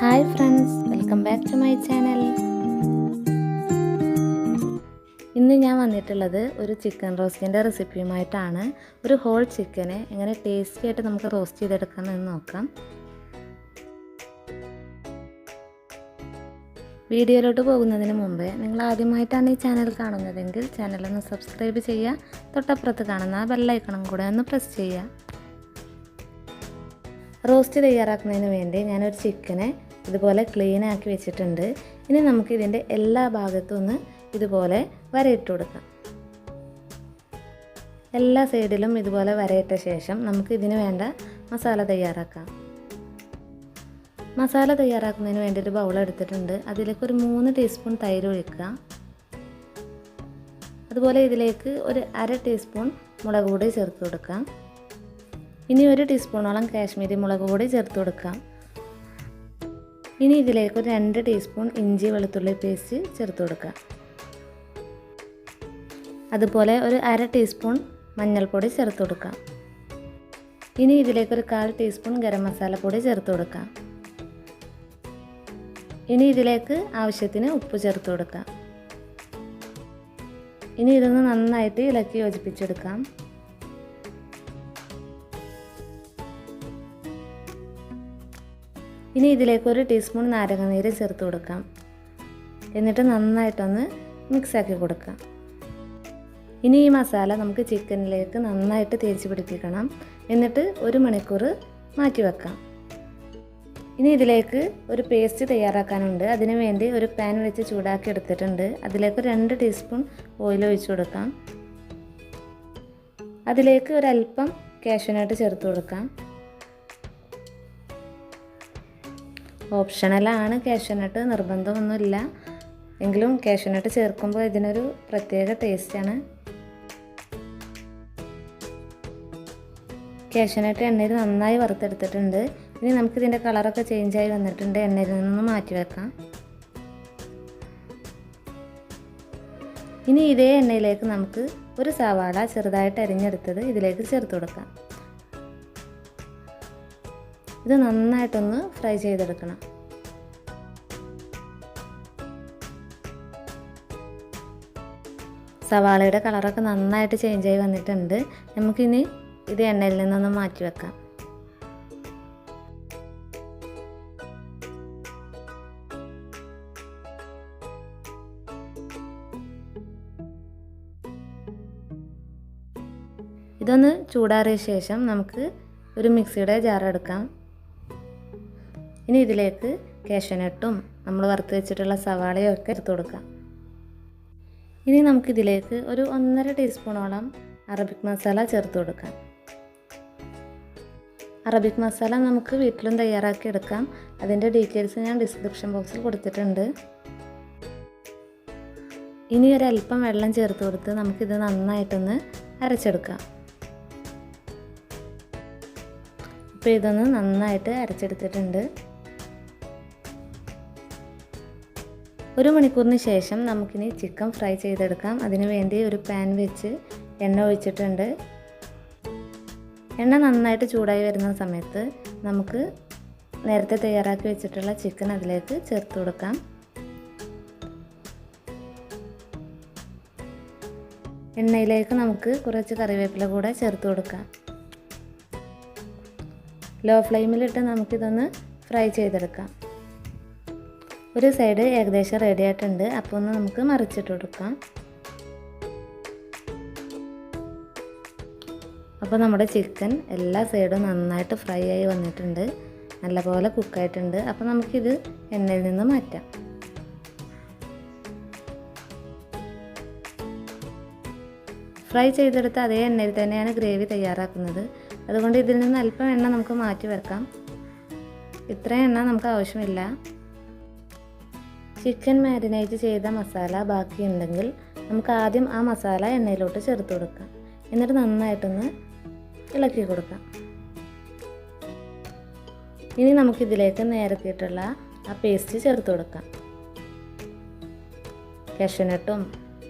Hi friends, welcome back to my channel. ഇന്ന് ഞാൻ വന്നിട്ടുള്ളത് ഒരു ചിക്കൻ റോസ്റ്റിൻ്റെ റെസിപ്പിയുമായിട്ടാണ്. ഒരു ഹോൾ ചിക്കനെ എങ്ങനെ ടേസ്റ്റി ആയിട്ട് നമുക്ക് റോസ്റ്റ് ചെയ്തെടുക്കാമെന്ന് നോക്കാം. വീഡിയോയിലോട്ട് പോകുന്നതിന് മുമ്പേ നിങ്ങൾ ആദ്യമായിട്ടാണ് ഈ ചാനൽ കാണുന്നതെങ്കിൽ ചാനലൊന്ന് സബ്സ്ക്രൈബ് ചെയ്യുക. തൊട്ടപ്പുറത്ത് കാണുന്ന ബെൽ ഐക്കണും കൂടെ ഒന്ന് പ്രസ് ചെയ്യുക. റോസ്റ്റ് തയ്യാറാക്കുന്നതിന് വേണ്ടി ഞാനൊരു ചിക്കനെ ഇതുപോലെ ക്ലീൻ ആക്കി വെച്ചിട്ടുണ്ട്. ഇനി നമുക്ക് ഇതിൻ്റെ എല്ലാ ഭാഗത്തും ഒന്ന് ഇതുപോലെ വരയിട്ട് കൊടുക്കാം. എല്ലാ സൈഡിലും ഇതുപോലെ വരയിട്ട ശേഷം നമുക്ക് ഇതിന് വേണ്ട മസാല തയ്യാറാക്കാം. മസാല തയ്യാറാക്കുന്നതിന് വേണ്ടി ഒരു ബൗൾ എടുത്തിട്ടുണ്ട്. അതിലേക്ക് ഒരു 3 ടീസ്പൂൺ തൈര് ഒഴിക്കുക. അതുപോലെ ഇതിലേക്ക് ഒരു 1/2 ടീസ്പൂൺ മുളക് പൊടി ചേർത്ത് കൊടുക്കാം. ഇനി 1 ടീസ്പൂണോളം കാശ്മീരി മുളക് പൊടി ചേർത്ത് കൊടുക്കാം. ഇനി ഇതിലേക്ക് ഒരു 2 ടീസ്പൂൺ ഇഞ്ചി വെളുത്തുള്ളി പേസ്റ്റ് ചേർത്ത് കൊടുക്കാം. അതുപോലെ ഒരു 1/2 ടീസ്പൂൺ മഞ്ഞൾപ്പൊടി ചേർത്ത് കൊടുക്കാം. ഇനി ഇതിലേക്ക് ഒരു 1/4 ടീസ്പൂൺ ഗരം മസാല പൊടി ചേർത്ത് കൊടുക്കാം. ഇനി ഇതിലേക്ക് ആവശ്യത്തിന് ഉപ്പ് ചേർത്ത് കൊടുക്കാം. ഇനി ഇതൊന്ന് നന്നായിട്ട് ഇളക്കി യോജിപ്പിച്ചെടുക്കാം. ഇനി ഇതിലേക്ക് 1 ടീസ്പൂൺ നാരങ്ങാനീര് ചേർത്ത് കൊടുക്കാം. എന്നിട്ട് നന്നായിട്ടൊന്ന് മിക്സാക്കി കൊടുക്കാം. ഇനി ഈ മസാല നമുക്ക് ചിക്കനിലേക്ക് നന്നായിട്ട് തേച്ച് പിടിപ്പിക്കണം. എന്നിട്ട് 1 മണിക്കൂർ മാറ്റി വെക്കാം. ഇനി ഇതിലേക്ക് ഒരു പേസ്റ്റ് തയ്യാറാക്കാനുണ്ട്. അതിനു വേണ്ടി ഒരു പാൻ വെച്ച് ചൂടാക്കി എടുത്തിട്ടുണ്ട്. അതിലേക്ക് 2 ടീസ്പൂൺ ഓയിൽ ഒഴിച്ചു കൊടുക്കാം. അതിലേക്ക് ഒരല്പം കാഷ്യൂനട്ട് ചേർത്ത് കൊടുക്കാം. ഓപ്ഷണലാണ് കാഷ്യൂനട്ട്, നിർബന്ധമൊന്നുമില്ല. എങ്കിലും കാഷ്യൂനട്ട് ചേർക്കുമ്പോൾ ഇതിനൊരു പ്രത്യേക ടേസ്റ്റാണ്. കാഷ്യൂനട്ട് എണ്ണയിൽ നന്നായി വറുത്തെടുത്തിട്ടുണ്ട്. ഇനി നമുക്കിതിൻ്റെ കളറൊക്കെ ചേഞ്ചായി വന്നിട്ടുണ്ട്. എണ്ണയിൽ നിന്നൊന്ന് മാറ്റി വെക്കാം. ഇനി ഇതേ എണ്ണയിലേക്ക് നമുക്ക് ഒരു സവാള ചെറുതായിട്ട് അരിഞ്ഞെടുത്തത് ഇതിലേക്ക് ചേർത്ത് കൊടുക്കാം. ഇത് നന്നായിട്ടൊന്ന് ഫ്രൈ ചെയ്തെടുക്കണം. സവാളയുടെ കളറൊക്കെ നന്നായിട്ട് ചേഞ്ചായി വന്നിട്ടുണ്ട്. നമുക്കിനി ഇത് എണ്ണയിൽ നിന്നൊന്ന് മാറ്റി വെക്കാം. ഇതൊന്ന് ചൂടാറിയ ശേഷം നമുക്ക് ഒരു മിക്സിയുടെ ജാർ എടുക്കാം. ഇനി ഇതിലേക്ക് കാഷ്യൂനട്ടും നമ്മൾ വറുത്ത് വെച്ചിട്ടുള്ള സവാളയും ഒക്കെ ചേർത്ത് കൊടുക്കാം. ഇനി നമുക്കിതിലേക്ക് ഒരു 1.5 ടീസ്പൂണോളം അറബിക് മസാല ചേർത്ത് കൊടുക്കാം. അറബിക് മസാല നമുക്ക് വീട്ടിലും തയ്യാറാക്കി എടുക്കാം. അതിൻ്റെ ഡീറ്റെയിൽസ് ഞാൻ ഡിസ്ക്രിപ്ഷൻ ബോക്സിൽ കൊടുത്തിട്ടുണ്ട്. ഇനി ഒരല്പം വെള്ളം ചേർത്ത് കൊടുത്ത് നമുക്കിത് നന്നായിട്ടൊന്ന് അരച്ചെടുക്കാം. അപ്പോൾ ഇതൊന്ന് നന്നായിട്ട് അരച്ചെടുത്തിട്ടുണ്ട്. 1 മണിക്കൂറിന് ശേഷം നമുക്കിനി ചിക്കൻ ഫ്രൈ ചെയ്തെടുക്കാം. അതിനു വേണ്ടി ഒരു പാൻ വെച്ച് എണ്ണ ഒഴിച്ചിട്ടുണ്ട്. എണ്ണ നന്നായിട്ട് ചൂടായി വരുന്ന സമയത്ത് നമുക്ക് നേരത്തെ തയ്യാറാക്കി വെച്ചിട്ടുള്ള ചിക്കൻ അതിലേക്ക് ചേർത്ത് കൊടുക്കാം. എണ്ണയിലേക്ക് നമുക്ക് കുറച്ച് കറിവേപ്പില കൂടെ ചേർത്ത് കൊടുക്കാം. ലോ ഫ്ലെയിമിലിട്ട് നമുക്കിതൊന്ന് ഫ്രൈ ചെയ്തെടുക്കാം. ഒരു സൈഡ് ഏകദേശം റെഡി ആയിട്ടുണ്ട്. അപ്പോൾ ഒന്ന് നമുക്ക് മറിച്ചിട്ട് കൊടുക്കാം. അപ്പോൾ നമ്മുടെ ചിക്കൻ എല്ലാ സൈഡും നന്നായിട്ട് ഫ്രൈ ആയി വന്നിട്ടുണ്ട്. നല്ലപോലെ കുക്കായിട്ടുണ്ട്. അപ്പോൾ നമുക്കിത് എണ്ണയിൽ നിന്ന് മാറ്റാം. ഫ്രൈ ചെയ്തെടുത്ത അതേ എണ്ണയിൽ തന്നെയാണ് ഗ്രേവി തയ്യാറാക്കുന്നത്. അതുകൊണ്ട് ഇതിൽ നിന്ന് അല്പം എണ്ണ നമുക്ക് മാറ്റി വെക്കാം. ഇത്രയും എണ്ണ നമുക്ക് ആവശ്യമില്ല. ചിക്കൻ മാരിനേറ്റ് ചെയ്ത മസാല ബാക്കിയുണ്ടെങ്കിൽ നമുക്ക് ആദ്യം ആ മസാല എണ്ണയിലോട്ട് ചേർത്ത് കൊടുക്കാം. എന്നിട്ട് നന്നായിട്ടൊന്ന് ഇളക്കി കൊടുക്കാം. ഇനി നമുക്കിതിലേക്ക് നേരത്തിയിട്ടുള്ള ആ പേസ്റ്റ് ചേർത്ത് കൊടുക്കാം. കാഷ്യൂനട്ടും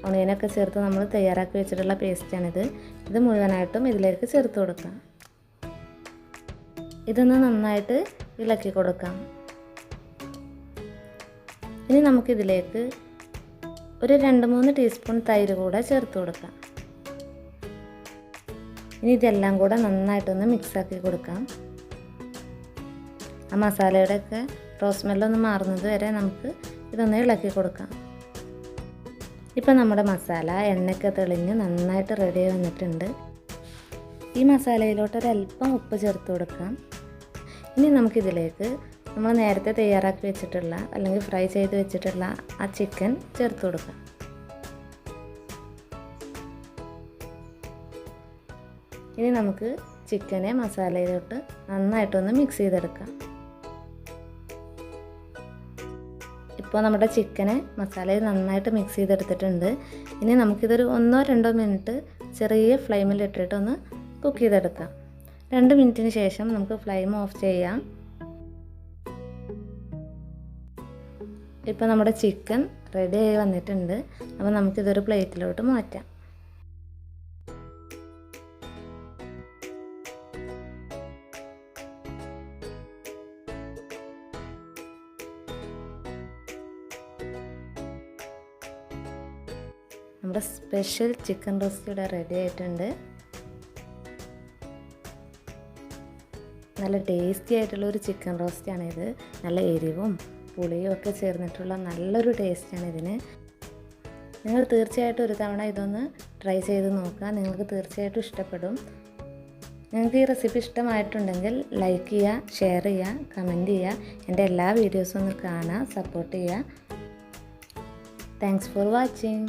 ഒണിയനൊക്കെ ചേർത്ത് നമ്മൾ തയ്യാറാക്കി വെച്ചിട്ടുള്ള പേസ്റ്റാണിത്. ഇത് മുഴുവനായിട്ടും ഇതിലേക്ക് ചേർത്ത് കൊടുക്കാം. ഇതൊന്ന് നന്നായിട്ട് ഇളക്കി കൊടുക്കാം. ഇനി നമുക്കിതിലേക്ക് ഒരു 2-3 ടീസ്പൂൺ തൈര് കൂടെ ചേർത്ത് കൊടുക്കാം. ഇനി ഇതെല്ലാം കൂടെ നന്നായിട്ടൊന്ന് മിക്സാക്കി കൊടുക്കാം. ആ മസാലയുടെയൊക്കെ റോസ്മെല്ലൊന്ന് മാറുന്നത് വരെ നമുക്ക് ഇതൊന്ന് ഇളക്കി കൊടുക്കാം. ഇപ്പം നമ്മുടെ മസാല എണ്ണയൊക്കെ തെളിഞ്ഞ് നന്നായിട്ട് റെഡി വന്നിട്ടുണ്ട്. ഈ മസാലയിലോട്ട് ഒരല്പം ഉപ്പ് ചേർത്ത് കൊടുക്കാം. ഇനി നമുക്കിതിലേക്ക് നമ്മൾ നേരത്തെ തയ്യാറാക്കി വെച്ചിട്ടുള്ള അല്ലെങ്കിൽ ഫ്രൈ ചെയ്ത് വെച്ചിട്ടുള്ള ആ ചിക്കൻ ചേർത്ത് കൊടുക്കാം. ഇനി നമുക്ക് ചിക്കനെ മസാലയിലോട്ട് നന്നായിട്ടൊന്ന് മിക്സ് ചെയ്തെടുക്കാം. ഇപ്പോൾ നമ്മുടെ ചിക്കനെ മസാലയിൽ നന്നായിട്ട് മിക്സ് ചെയ്തെടുത്തിട്ടുണ്ട്. ഇനി നമുക്കിതൊരു 1-2 മിനിറ്റ് ചെറിയ ഫ്ലെയിമിലിട്ടിട്ടൊന്ന് കുക്ക് ചെയ്തെടുക്കാം. 2 മിനിറ്റിന് ശേഷം നമുക്ക് ഫ്ലെയിം ഓഫ് ചെയ്യാം. ഇപ്പോൾ നമ്മുടെ ചിക്കൻ റെഡി ആയി വന്നിട്ടുണ്ട്. അപ്പോൾ നമുക്കിതൊരു പ്ലേറ്റിലോട്ട് മാറ്റാം. നമ്മുടെ സ്പെഷ്യൽ ചിക്കൻ റോസ്റ്റ് ഇവിടെ റെഡി ആയിട്ടുണ്ട്. നല്ല ടേസ്റ്റി ആയിട്ടുള്ളൊരു ചിക്കൻ റോസ്റ്റാണിത്. നല്ല എരിവും പുളിയും ഒക്കെ ചേർന്നിട്ടുള്ള നല്ലൊരു ടേസ്റ്റാണ് ഇതിന്. നിങ്ങൾ തീർച്ചയായിട്ടും ഒരു തവണ ഇതൊന്ന് ട്രൈ ചെയ്ത് നോക്കുക. നിങ്ങൾക്ക് തീർച്ചയായിട്ടും ഇഷ്ടപ്പെടും. നിങ്ങൾക്ക് ഈ റെസിപ്പി ഇഷ്ടമായിട്ടുണ്ടെങ്കിൽ ലൈക്ക് ചെയ്യുക, ഷെയർ ചെയ്യുക, കമൻറ്റ് ചെയ്യുക. എൻ്റെ എല്ലാ വീഡിയോസും ഒന്ന് കാണുക, സപ്പോർട്ട് ചെയ്യുക. Thanks for watching.